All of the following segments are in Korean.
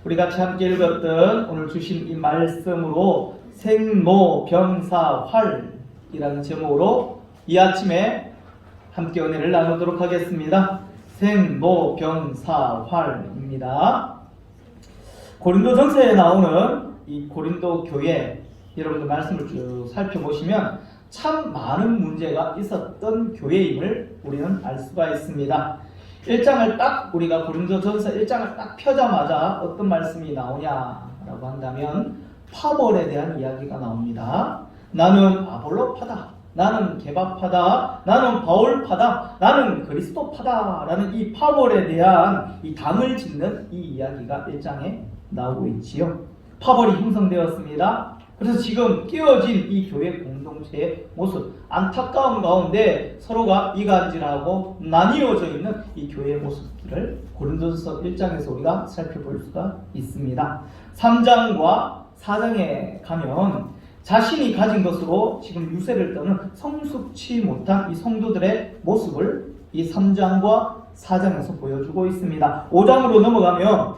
우리 같이 함께 읽었던 오늘 주신 이 말씀으로 생로병사활이라는 제목으로 이 아침에 함께 은혜를 나누도록 하겠습니다. 생로병사활입니다. 고린도전서에 나오는 이 고린도 교회, 여러분들 말씀을 쭉 살펴보시면 참 많은 문제가 있었던 교회임을 우리는 알 수가 있습니다. 1장을 딱 우리가 고린도전서 1장을 딱 펴자마자 어떤 말씀이 나오냐라고 한다면 파벌에 대한 이야기가 나옵니다. 나는 아볼로파다, 나는 게바파다, 나는 바울파다, 나는 그리스도파다 라는 이 파벌에 대한 이 당을 짓는 이 이야기가 1장에 나오고 있지요. 파벌이 형성되었습니다. 그래서 지금 깨어진 이 교회 공동체의 모습, 안타까운 가운데 서로가 이간질하고 나뉘어져 있는 이 교회의 모습들을 고린도전서 1장에서 우리가 살펴볼 수가 있습니다. 3장과 4장에 가면 자신이 가진 것으로 지금 유세를 떠는 성숙치 못한 이 성도들의 모습을 이 3장과 4장에서 보여주고 있습니다. 5장으로 넘어가면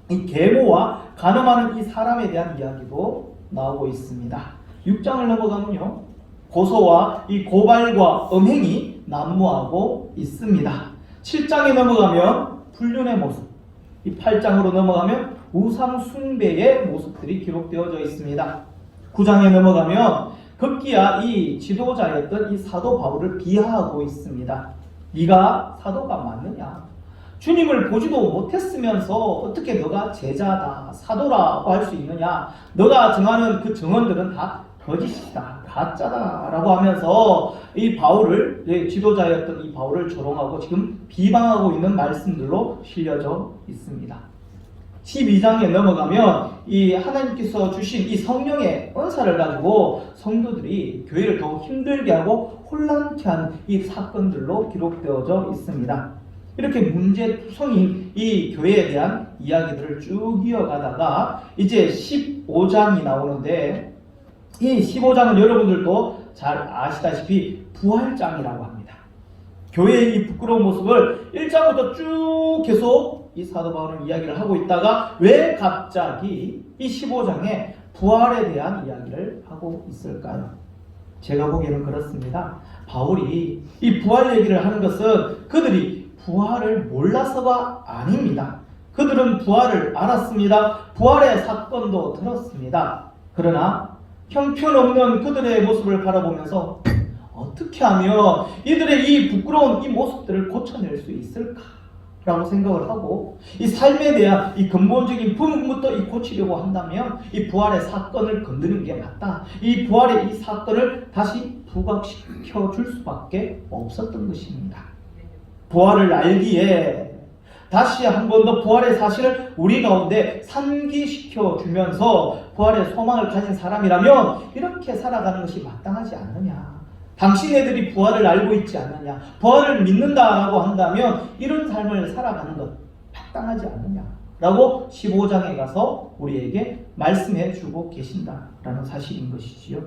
이 계모와 간음하는 이 사람에 대한 이야기도 나오고 있습니다. 6장을 넘어가면요, 고소와 이 고발과 음행이 난무하고 있습니다. 7장에 넘어가면 불륜의 모습, 이 8장으로 넘어가면 우상 숭배의 모습들이 기록되어져 있습니다. 9장에 넘어가면 급기야 이 지도자였던 이 사도 바울을 비하하고 있습니다. 네가 사도가 맞느냐? 주님을 보지도 못했으면서 어떻게 너가 제자다, 사도라고 할 수 있느냐? 너가 정하는 그 정언들은 다 거짓이다, 가짜다 라고 하면서 이 바울을, 지도자였던 이 바울을 조롱하고 지금 비방하고 있는 말씀들로 실려져 있습니다. 12장에 넘어가면 이 하나님께서 주신 이 성령의 은사를 가지고 성도들이 교회를 더욱 힘들게 하고 혼란케 한 이 사건들로 기록되어져 있습니다. 이렇게 문제투성인 이 교회에 대한 이야기들을 쭉 이어가다가 이제 15장이 나오는데, 이 15장은 여러분들도 잘 아시다시피 부활장이라고 합니다. 교회의 이 부끄러운 모습을 1장부터 쭉 계속 이 사도 바울은 이야기를 하고 있다가 왜 갑자기 이 15장에 부활에 대한 이야기를 하고 있을까요? 제가 보기에는 그렇습니다. 바울이 이 부활 얘기를 하는 것은 그들이 부활을 몰라서가 아닙니다. 그들은 부활을 알았습니다. 부활의 사건도 들었습니다. 그러나 형편없는 그들의 모습을 바라보면서 어떻게 하면 이들의 이 부끄러운 이 모습들을 고쳐낼 수 있을까라고 생각을 하고, 이 삶에 대한 이 근본적인 부분부터 이 고치려고 한다면 이 부활의 사건을 건드리는 게 맞다. 이 부활의 이 사건을 다시 부각시켜 줄 수밖에 없었던 것입니다. 부활을 알기에 다시 한 번 더 부활의 사실을 우리 가운데 상기시켜 주면서 부활의 소망을 가진 사람이라면 이렇게 살아가는 것이 마땅하지 않느냐, 당신네들이 부활을 알고 있지 않느냐, 부활을 믿는다라고 한다면 이런 삶을 살아가는 것 마땅하지 않느냐 라고 15장에 가서 우리에게 말씀해 주고 계신다라는 사실인 것이지요.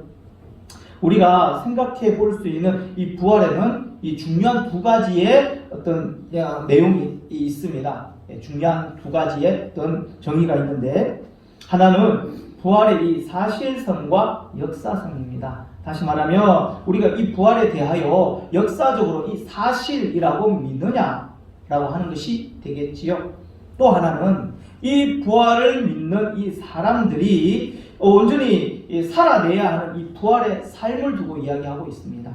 우리가 생각해 볼 수 있는 이 부활에는 이 중요한 두 가지의 어떤 내용이 있습니다. 중요한 두 가지의 어떤 정의가 있는데, 하나는 부활의 이 사실성과 역사성입니다. 다시 말하면 우리가 이 부활에 대하여 역사적으로 이 사실이라고 믿느냐라고 하는 것이 되겠지요. 또 하나는 이 부활을 믿는 이 사람들이 온전히 살아내야 하는 이 부활의 삶을 두고 이야기하고 있습니다.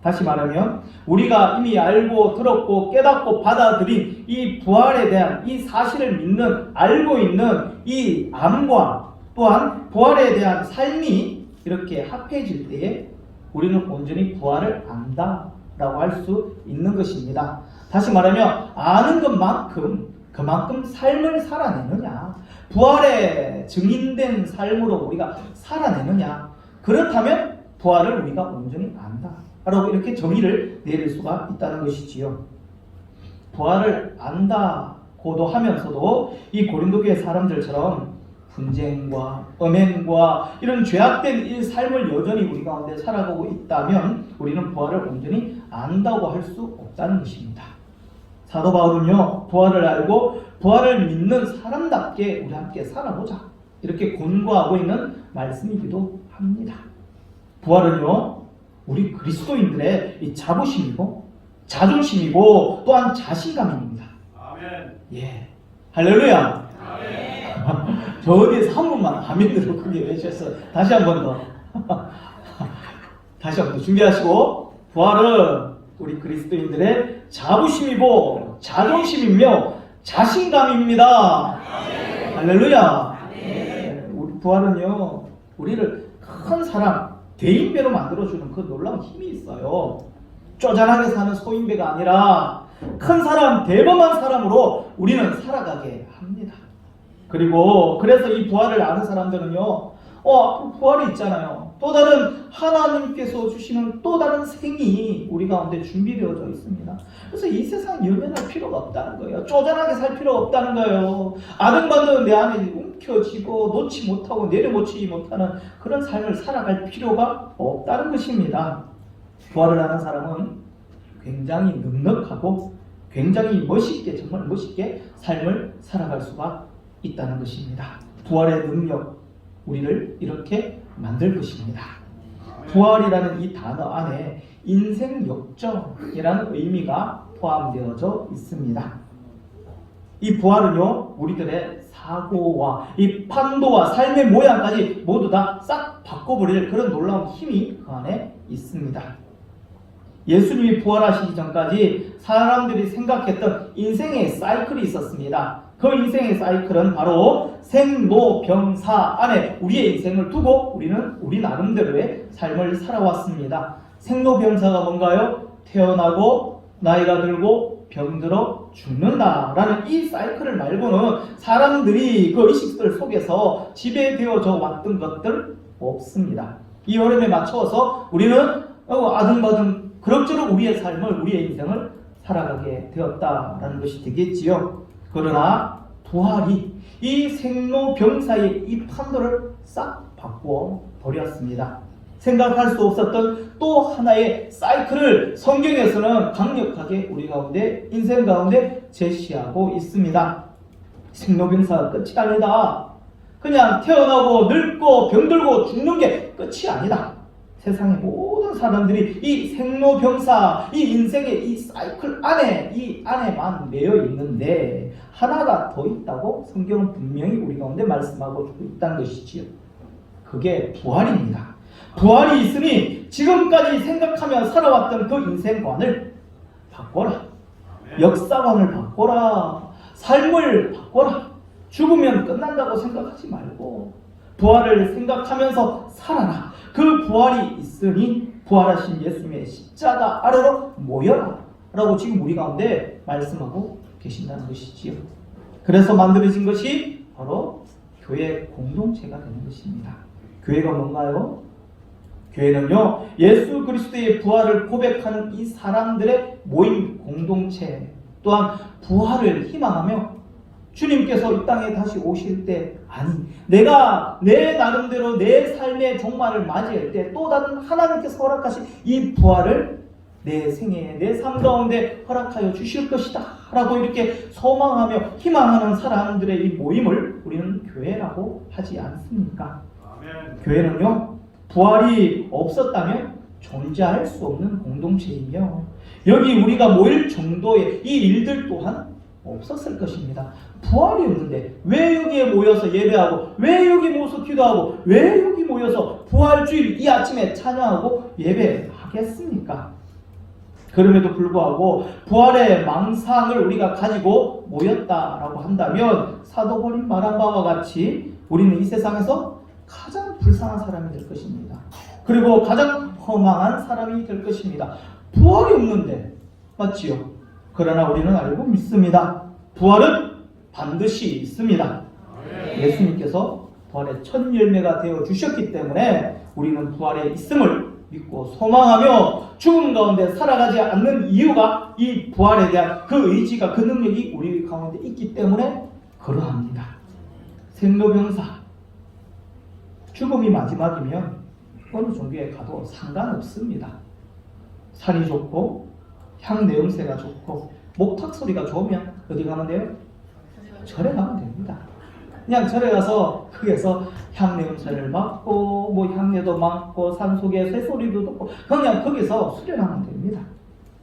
다시 말하면 우리가 이미 알고 들었고 깨닫고 받아들인 이 부활에 대한 이 사실을 믿는, 알고 있는 이 암과 또한 부활에 대한 삶이 이렇게 합해질 때에 우리는 온전히 부활을 안다라고 할 수 있는 것입니다. 다시 말하면 아는 것만큼 그만큼 삶을 살아내느냐, 부활에 증인된 삶으로 우리가 살아내느냐, 그렇다면 부활을 우리가 온전히 안다 라고 이렇게 정의를 내릴 수가 있다는 것이지요. 부활을 안다고도 하면서도 이 고린도교의 사람들처럼 분쟁과 음행과 이런 죄악된 이 삶을 여전히 우리 가운데 살아가고 있다면 우리는 부활을 온전히 안다고 할 수 없다는 것입니다. 사도 바울은요, 부활을 알고 부활을 믿는 사람답게 우리 함께 살아보자. 이렇게 권고하고 있는 말씀이기도 합니다. 부활은요, 우리 그리스도인들의 이 자부심이고 자존심이고 또한 자신감입니다. 아멘. 예, 할렐루야. 아멘. 저 어디에서 한 번만 아멘으로 크게 외쳤어요. 다시 한 번 더. 다시 한 번 더 준비하시고, 부활은 우리 그리스도인들의 자부심이고 자존심이며 자신감입니다. 할렐루야. 우리 부활은요, 우리를 큰 사람, 대인배로 만들어주는 그 놀라운 힘이 있어요. 쪼잔하게 사는 소인배가 아니라 큰 사람, 대범한 사람으로 우리는 살아가게 합니다. 그리고 그래서 이 부활을 아는 사람들은요, 부활이 있잖아요. 또 다른 하나님께서 주시는 또 다른 생이 우리 가운데 준비되어져 있습니다. 그래서 이 세상 연연할 필요가 없다는 거예요. 쪼잔하게 살 필요가 없다는 거예요. 아등바등 내 안에 움켜쥐고 놓지 못하고 내려놓지 못하는 그런 삶을 살아갈 필요가 없다는 것입니다. 부활을 하는 사람은 굉장히 넉넉하고 굉장히 멋있게, 정말 멋있게 삶을 살아갈 수가 있다는 것입니다. 부활의 능력, 우리를 이렇게 만들 것입니다. 부활이라는 이 단어 안에 인생 역정이라는 의미가 포함되어져 있습니다. 이 부활은요, 우리들의 사고와 이 판도와 삶의 모양까지 모두 다 싹 바꿔버릴 그런 놀라운 힘이 그 안에 있습니다. 예수님이 부활하시기 전까지 사람들이 생각했던 인생의 사이클이 있었습니다. 그 인생의 사이클은 바로 생로병사 안에 우리의 인생을 두고 우리는 우리 나름대로의 삶을 살아왔습니다. 생로병사가 뭔가요? 태어나고 나이가 들고 병들어 죽는다라는 이 사이클을 말고는 사람들이 그 의식들 속에서 지배되어져 왔던 것들 없습니다. 이 흐름에 맞춰서 우리는 아등바등 그럭저럭 우리의 삶을, 우리의 인생을 살아가게 되었다라는 것이 되겠지요. 그러나 부활이 이 생로병사의 이 판도를 싹 바꾸어 버렸습니다. 생각할 수 없었던 또 하나의 사이클을 성경에서는 강력하게 우리 가운데, 인생 가운데 제시하고 있습니다. 생로병사가 끝이 아니다. 그냥 태어나고 늙고 병들고 죽는 게 끝이 아니다. 세상의 모든 사람들이 이 생로병사, 이 인생의 이 사이클 안에, 이 안에만 매여 있는데 하나가 더 있다고 성경은 분명히 우리 가운데 말씀하고 있다는 것이지요. 그게 부활입니다. 부활이 있으니 지금까지 생각하며 살아왔던 그 인생관을 바꿔라. 역사관을 바꿔라. 삶을 바꿔라. 죽으면 끝난다고 생각하지 말고 부활을 생각하면서 살아라. 그 부활이 있으니 부활하신 예수님의 십자가 아래로 모여라 라고 지금 우리 가운데 말씀하고 계신다는 것이지요. 그래서 만들어진 것이 바로 교회 공동체가 되는 것입니다. 교회가 뭔가요? 교회는요, 예수 그리스도의 부활을 고백하는 이 사람들의 모임 공동체, 또한 부활을 희망하며 주님께서 이 땅에 다시 오실 때, 아니, 내가 내 나름대로 내 삶의 종말을 맞이할 때 또 다른 하나님께서 허락하신 이 부활을 내 생에, 내 삶 가운데 허락하여 주실 것이다 라고 이렇게 소망하며 희망하는 사람들의 이 모임을 우리는 교회라고 하지 않습니까? 아멘. 교회는요, 부활이 없었다면 존재할 수 없는 공동체이며 여기 우리가 모일 정도의 이 일들 또한 없었을 것입니다. 부활이 없는데 왜 여기에 모여서 예배하고, 왜 여기 모여서 기도하고, 왜 여기 모여서 부활주일 이 아침에 찬양하고 예배하겠습니까? 그럼에도 불구하고 부활의 망상을 우리가 가지고 모였다라고 한다면 사도 바울이 말한 바와 같이 우리는 이 세상에서 가장 불쌍한 사람이 될 것입니다. 그리고 가장 허망한 사람이 될 것입니다. 부활이 없는데, 맞지요? 그러나 우리는 알고 믿습니다. 부활은 반드시 있습니다. 예수님께서 부활의 첫 열매가 되어 주셨기 때문에 우리는 부활에 있음을 믿고 소망하며 죽음 가운데 살아가지 않는 이유가 이 부활에 대한 그 의지가, 그 능력이 우리 가운데 있기 때문에 그러합니다. 생로병사, 죽음이 마지막이면 어느 종교에 가도 상관없습니다. 산이 좋고 향 내음새가 좋고 목탁 소리가 좋으면 어디 가면 돼요? 절에 가면 됩니다. 그냥 절에 가서 거기에서 향내 음사를 맡고 뭐 향내도 맡고 산속에 새소리도 듣고 그냥 거기서 수련하면 됩니다.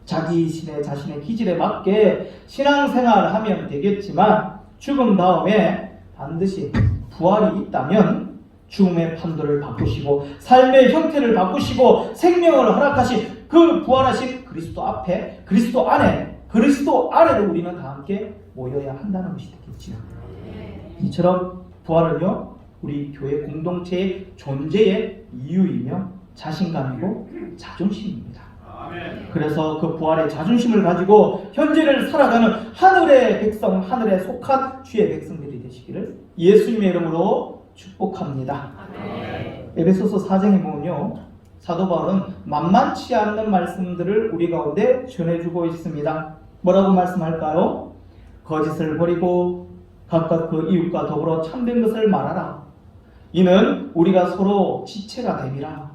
자신의 기질에 맞게 신앙생활을 하면 되겠지만 죽음 다음에 반드시 부활이 있다면 죽음의 판도를 바꾸시고 삶의 형태를 바꾸시고 생명을 허락하신 그 부활하신 그리스도 앞에 그리스도 안에도 우리는 다 함께 모여야 한다는 것이 되겠지요. 이처럼 부활은요 우리 교회 공동체의 존재의 이유이며 자신감이고 자존심입니다. 그래서 그 부활의 자존심을 가지고 현재를 살아가는 하늘의 백성, 하늘에 속한 주의 백성들이 되시기를 예수님의 이름으로 축복합니다. 에베소서 4장에 보면요 사도 바울은 만만치 않는 말씀들을 우리 가운데 전해주고 있습니다. 뭐라고 말씀할까요? 거짓을 버리고 각각 그 이웃과 더불어 참된 것을 말하라. 이는 우리가 서로 지체가 됨이라.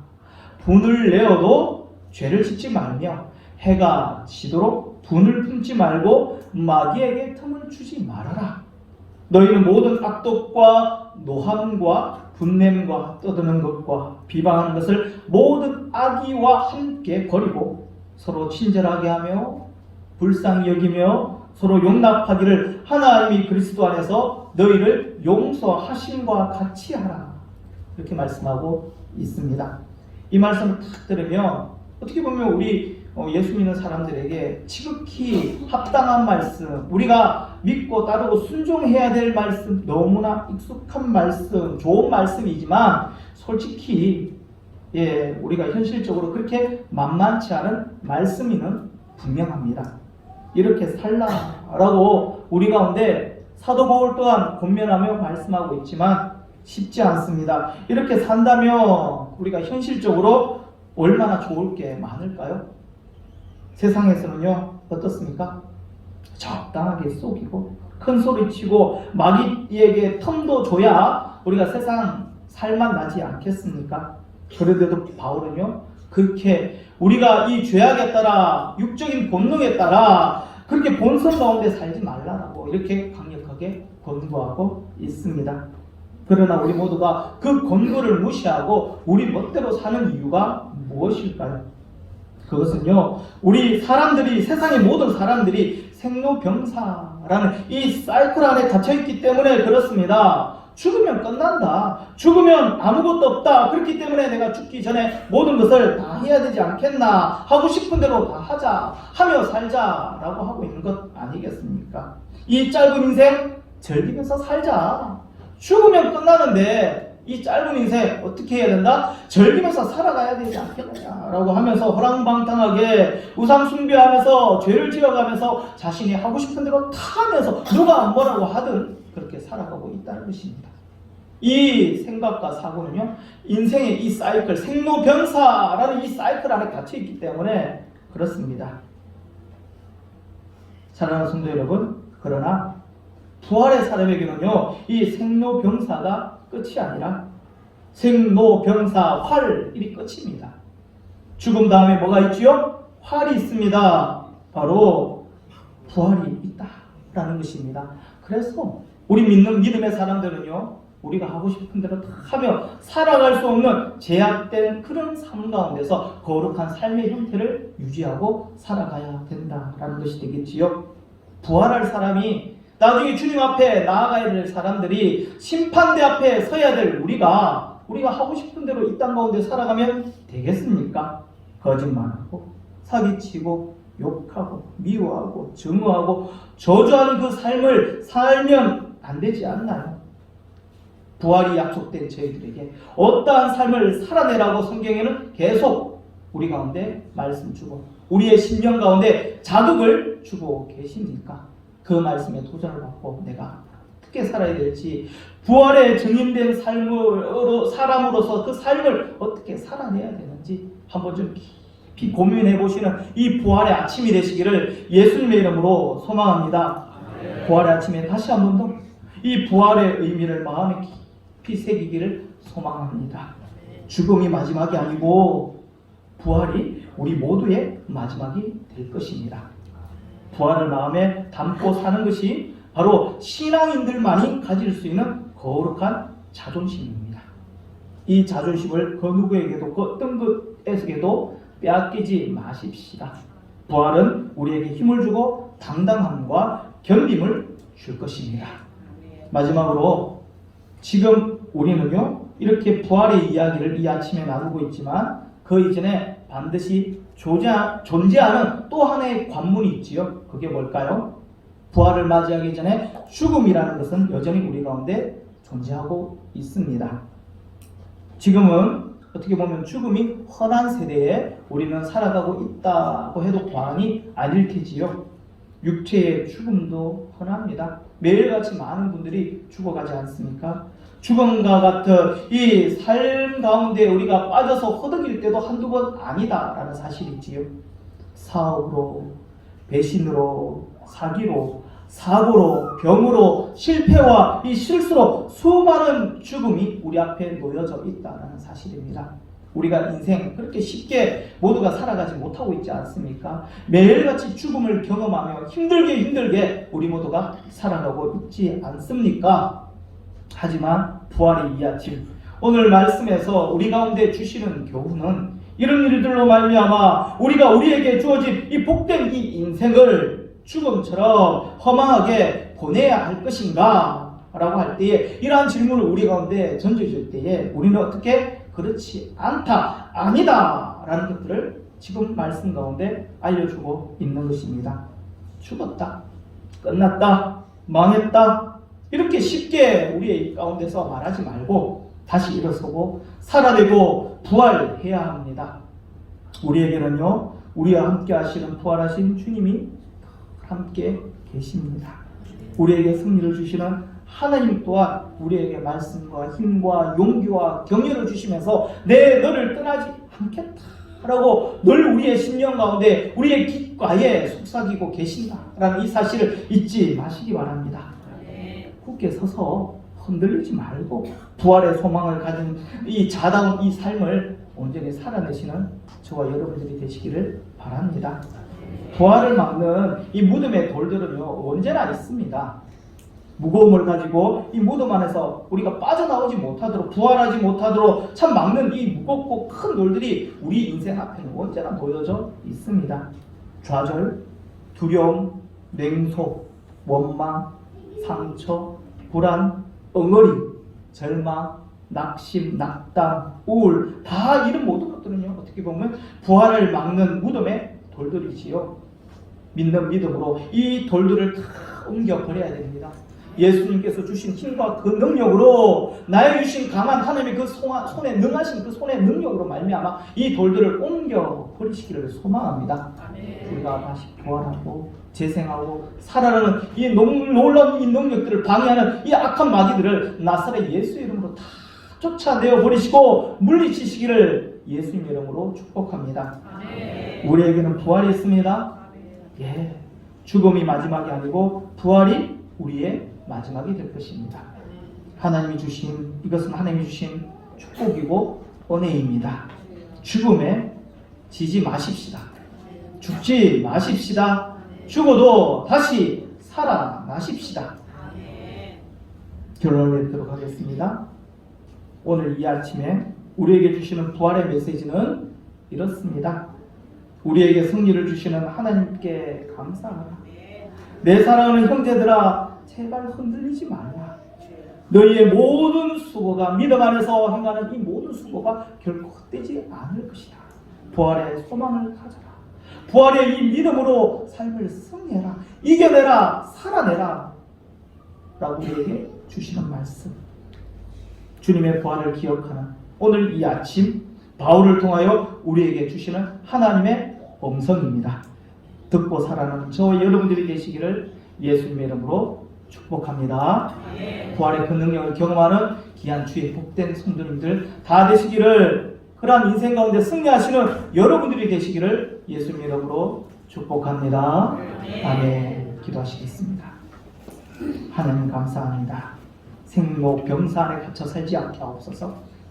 분을 내어도 죄를 짓지 말며 해가 지도록 분을 품지 말고 마귀에게 틈을 주지 말아라. 너희는 모든 악독과 노함과 분냄과 떠드는 것과 비방하는 것을 모든 악의와 함께 버리고 서로 친절하게 하며 불쌍히 여기며 서로 용납하기를 하나님이 그리스도 안에서 너희를 용서하심과 같이 하라. 이렇게 말씀하고 있습니다. 이 말씀을 딱 들으면 어떻게 보면 우리 예수 믿는 사람들에게 지극히 합당한 말씀, 우리가 믿고 따르고 순종해야 될 말씀, 너무나 익숙한 말씀, 좋은 말씀이지만 솔직히 우리가 현실적으로 그렇게 만만치 않은 말씀이는 분명합니다. 이렇게 살라라고 우리 가운데 사도 바울 또한 권면하며 말씀하고 있지만 쉽지 않습니다. 이렇게 산다면 우리가 현실적으로 얼마나 좋을 게 많을까요? 세상에서는요 어떻습니까? 적당하게 속이고 큰 소리치고 마귀에게 틈도 줘야 우리가 세상 살만 나지 않겠습니까? 그런데도 바울은요 그렇게 우리가 이 죄악에 따라 육적인 본능에 따라 그렇게 본성 가운데 살지 말라라고 이렇게 강력하게 권고하고 있습니다. 그러나 우리 모두가 그 권고를 무시하고 우리 멋대로 사는 이유가 무엇일까요? 그것은요 우리 사람들이 세상의 모든 사람들이 생로병사라는 이 사이클 안에 갇혀있기 때문에 그렇습니다. 죽으면 끝난다. 죽으면 아무것도 없다. 그렇기 때문에 내가 죽기 전에 모든 것을 다 해야 되지 않겠나. 하고 싶은 대로 다 하자. 하며 살자라고 하고 있는 것 아니겠습니까? 이 짧은 인생 즐기면서 살자. 죽으면 끝나는데 이 짧은 인생 어떻게 해야 된다? 즐기면서 살아가야 되지 않겠느냐라고 하면서 허랑방탕하게 우상 숭배하면서 죄를 지어가면서 자신이 하고 싶은 대로 다 하면서 누가 뭐라고 하든 그렇게 살아가고 있다는 것입니다. 이 생각과 사고는요 인생의 이 사이클, 생로병사라는 이 사이클 안에 갇혀있기 때문에 그렇습니다. 사랑하는 성도 여러분, 그러나 부활의 사람에게는요 이 생로병사가 끝이 아니라 생로병사 활이 끝입니다. 죽음 다음에 뭐가 있지요? 활이 있습니다. 바로 부활이 있다라는 것입니다. 그래서 우리 믿는 믿음의 사람들은요 우리가 하고 싶은 대로 다 하며 살아갈 수 없는 제약된 그런 삶 가운데서 거룩한 삶의 형태를 유지하고 살아가야 된다라는 것이 되겠지요. 부활할 사람이 나중에 주님 앞에 나아가야 될 사람들이 심판대 앞에 서야 될 우리가 하고 싶은 대로 이 땅 가운데 살아가면 되겠습니까? 거짓말하고 사기치고 욕하고 미워하고 증오하고 저주하는 그 삶을 살면 안 되지 않나요? 부활이 약속된 저희들에게 어떠한 삶을 살아내라고 성경에는 계속 우리 가운데 말씀 주고 우리의 심령 가운데 자극을 주고 계십니까? 그 말씀에 도전을 받고 내가 어떻게 살아야 될지 부활에 증인된 사람으로서 그 삶을 어떻게 살아내야 되는지 한번 좀 깊이 고민해 보시는 이 부활의 아침이 되시기를 예수님의 이름으로 소망합니다. 부활의 아침에 다시 한 번 더 이 부활의 의미를 마음에 깊이 새기기를 소망합니다. 죽음이 마지막이 아니고 부활이 우리 모두의 마지막이 될 것입니다. 부활을 마음에 담고 사는 것이 바로 신앙인들만이 가질 수 있는 거룩한 자존심입니다. 이 자존심을 그 누구에게도 그 어떤 것에게도 빼앗기지 마십시다. 부활은 우리에게 힘을 주고 당당함과 견딤을 줄 것입니다. 마지막으로 지금 우리는요 이렇게 부활의 이야기를 이 아침에 나누고 있지만 그 이전에 반드시 존재하는 또 하나의 관문이 있지요. 그게 뭘까요? 부활을 맞이하기 전에 죽음이라는 것은 여전히 우리 가운데 존재하고 있습니다. 지금은 어떻게 보면 죽음이 흔한 세대에 우리는 살아가고 있다고 해도 과언이 아닐 테지요. 육체의 죽음도 흔합니다. 매일같이 많은 분들이 죽어가지 않습니까? 죽음과 같은 이 삶 가운데 우리가 빠져서 허덕일 때도 한두 번 아니다라는 사실이지요. 사업으로, 배신으로, 사기로, 사고로, 병으로, 실패와 이 실수로 수많은 죽음이 우리 앞에 놓여져 있다는 사실입니다. 우리가 인생 그렇게 쉽게 모두가 살아가지 못하고 있지 않습니까? 매일같이 죽음을 경험하며 힘들게 우리 모두가 살아가고 있지 않습니까? 하지만 부활의 이 아침 오늘 말씀에서 우리 가운데 주시는 교훈은 이런 일들로 말미암아 우리에게 주어진 이 복된 이 인생을 죽음처럼 허망하게 보내야 할 것인가? 라고 할 때에 이러한 질문을 우리 가운데 던져줄 때에 우리는 어떻게 그렇지 않다, 아니다 라는 것들을 지금 말씀 가운데 알려주고 있는 것입니다. 죽었다, 끝났다, 망했다 이렇게 쉽게 우리 가운데서 말하지 말고 다시 일어서고 살아내고 부활해야 합니다. 우리에게는요 우리와 함께 하시는 부활하신 주님이 함께 계십니다. 우리에게 승리를 주시는 하나님 또한 우리에게 말씀과 힘과 용기와 격려를 주시면서 내 너를 떠나지 않겠다라고 늘 우리의 심령 가운데 우리의 귓가에 속삭이고 계신다라는 이 사실을 잊지 마시기 바랍니다. 굳게 서서 흔들리지 말고 부활의 소망을 가진 이 자다운 이 삶을 온전히 살아내시는 저와 여러분들이 되시기를 바랍니다. 부활을 막는 이 무덤의 돌들은요 언제나 있습니다. 무거움을 가지고 이 무덤 안에서 우리가 빠져나오지 못하도록 부활하지 못하도록 참 막는 이 무겁고 큰 돌들이 우리 인생 앞에는 언제나 놓여져 있습니다. 좌절, 두려움, 냉소, 원망, 상처, 불안, 엉어리, 절망, 낙심, 낙담, 우울 다 이런 모든 것들은요 어떻게 보면 부활을 막는 무덤의 돌들이지요. 믿는 믿음으로 이 돌들을 다 옮겨버려야 됩니다. 예수님께서 주신 힘과 그 능력으로 나의 주신 강한 하나님의 그 손에 능하신 그 손의 능력으로 말미암아 이 돌들을 옮겨버리시기를 소망합니다. 우리가 다시 부활하고 재생하고 살아나는 이 놀라운 이 능력들을 방해하는 이 악한 마귀들을 나사렛 예수 이름으로 다 쫓아내어 버리시고 물리치시기를 예수님 이름으로 축복합니다. 우리에게는 부활이 있습니다. 예, 죽음이 마지막이 아니고 부활이 우리의 마지막이 될 것입니다. 하나님이 주신 이것은 하나님이 주신 축복이고 은혜입니다. 죽음에 지지 마십시다. 죽지 마십시다. 죽어도 다시 살아나십시다. 결론을 내리도록 하겠습니다. 오늘 이 아침에 우리에게 주시는 부활의 메시지는 이렇습니다. 우리에게 승리를 주시는 하나님께 감사하라. 내 사랑하는 형제들아 제발 흔들리지 말라. 너희의 모든 수고가 믿음 안에서 행하는 이 모든 수고가 결코 헛되지 않을 것이다. 부활의 소망을 가져라. 부활의 이 믿음으로 삶을 승리해라. 이겨내라. 살아내라. 라고 우리에게 주시는 말씀. 주님의 부활을 기억하는 오늘 이 아침 바울을 통하여 우리에게 주시는 하나님의 음성입니다. 듣고 살아가는 저와 여러분들이 되시기를 예수님의 이름으로 축복합니다. 부활의 그 능력을 경험하는 귀한 주의 복된 성도님들 다 되시기를, 그러한 인생 가운데 승리하시는 여러분들이 되시기를 예수님의 이름으로 축복합니다. 아멘. 기도하시겠습니다. 하나님 감사합니다. 생로 병사 안에 갇혀 살지 않게 하옵소서.